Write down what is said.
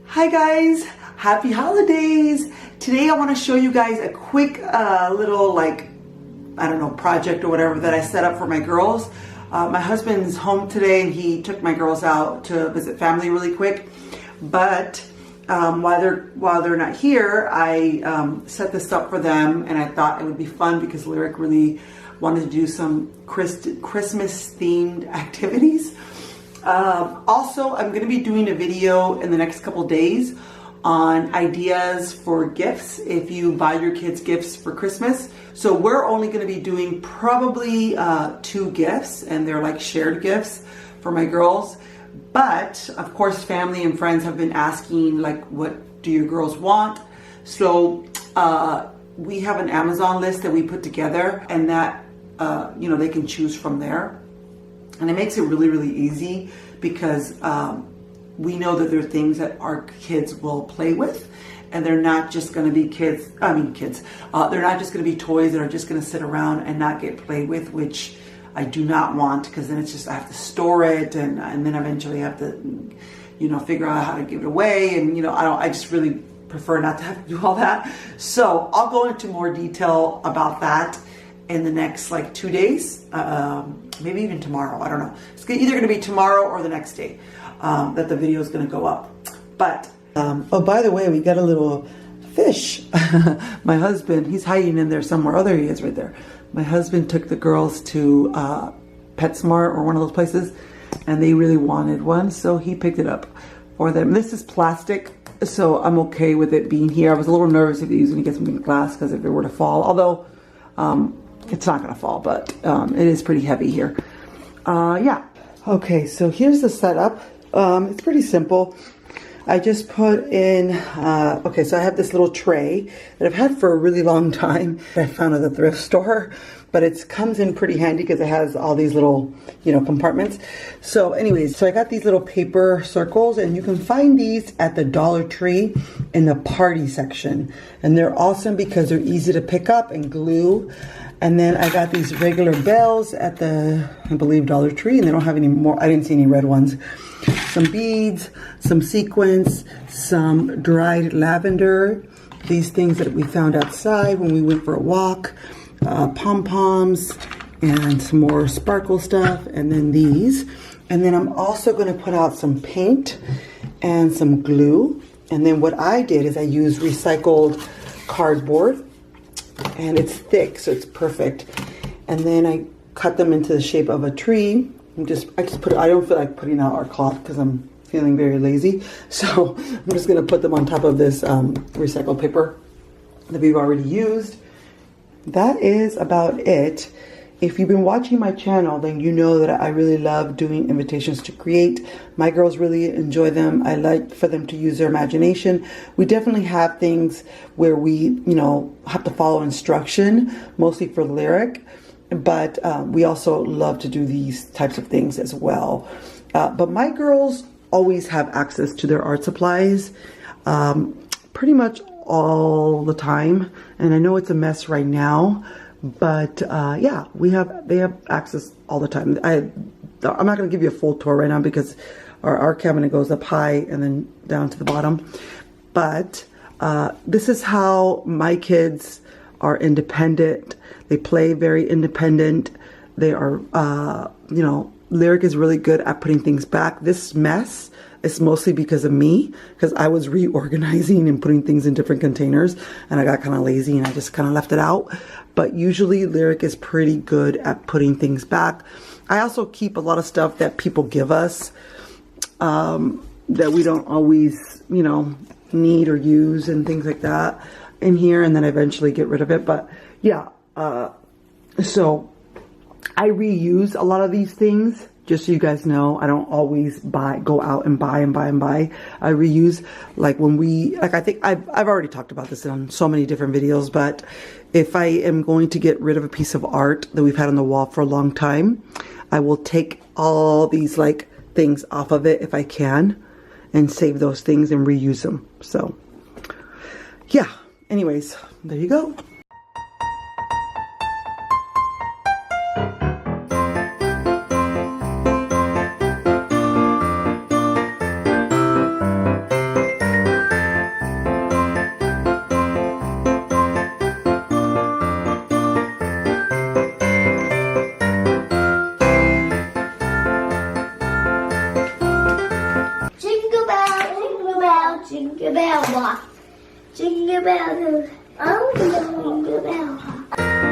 Hi guys, happy holidays. Today I want to show you guys a quick little I don't know, project or whatever that I set up for my girls. My husband's home today and he took my girls out to visit family really quick. But while they're not here, I set this up for them, and I thought it would be fun because Lyric really wanted to do some Christmas themed activities. Also, I'm going to be doing a video in the next couple days on ideas for gifts if you buy your kids gifts for Christmas. So we're only going to be doing probably 2 gifts, and they're like shared gifts for my girls. But of course, family and friends have been asking, like, what do your girls want? So we have an Amazon list that we put together, and that they can choose from there. And it makes it really, really easy because we know that there are things that our kids will play with, and they're not just going to be they're not just going to be toys that are just going to sit around and not get played with, which I do not want, because then it's just, I have to store it and then eventually have to, figure out how to give it away. And, I just really prefer not to have to do all that. So I'll go into more detail about that in the next 2 days, maybe even tomorrow. I don't know. It's either going to be tomorrow or the next day that the video is going to go up. But oh, by the way, we got a little fish. My husband, he's hiding in there somewhere. Oh, there he is, right there. My husband took the girls to PetSmart or one of those places, and they really wanted one, so he picked it up for them. This is plastic, so I'm okay with it being here. I was a little nervous if he was going to get something glass, because if it were to fall, although it's not going to fall, but it is pretty heavy here. Yeah. Okay, so here's the setup. It's pretty simple. I just put in, okay, so I have this little tray that I've had for a really long time. I found at the thrift store, but it comes in pretty handy because it has all these little, compartments. So anyways, so I got these little paper circles, and you can find these at the Dollar Tree in the party section. And they're awesome because they're easy to pick up and glue. And then I got these regular bells at the, I believe, Dollar Tree, and they don't have any more. I didn't see any red ones. Some beads, some sequins, some dried lavender, these things that we found outside when we went for a walk, pom-poms, and some more sparkle stuff, and then these. And then I'm also going to put out some paint and some glue. And then what I did is I used recycled cardboard, and it's thick, so it's perfect. And then I cut them into the shape of a tree. I don't feel like putting out our cloth because I'm feeling very lazy. So I'm just going to put them on top of this recycled paper that we've already used. That is about it. If you've been watching my channel, then you know that I really love doing invitations to create. My girls really enjoy them. I like for them to use their imagination. We definitely have things where we, have to follow instruction, mostly for Lyric. But we also love to do these types of things as well. But my girls always have access to their art supplies pretty much all the time. And I know it's a mess right now, but yeah, they have access all the time. I'm not going to give you a full tour right now because our cabinet goes up high and then down to the bottom. But this is how my kids are independent. They play very independent. They are, Lyric is really good at putting things back. This mess is mostly because of me, because I was reorganizing and putting things in different containers, and I got kind of lazy and I just kind of left it out. But usually Lyric is pretty good at putting things back. I also keep a lot of stuff that people give us that we don't always, need or use and things like that in here, and then eventually get rid of it. But yeah, so I reuse a lot of these things, just so you guys know. I don't always go out and buy. I reuse, I think I've already talked about this on so many different videos, but if I am going to get rid of a piece of art that we've had on the wall for a long time, I will take all these things off of it if I can, and save those things and reuse them. So yeah, anyways, there you go. Jingle bell rock. Jingle bell, oh, jingle bell rock.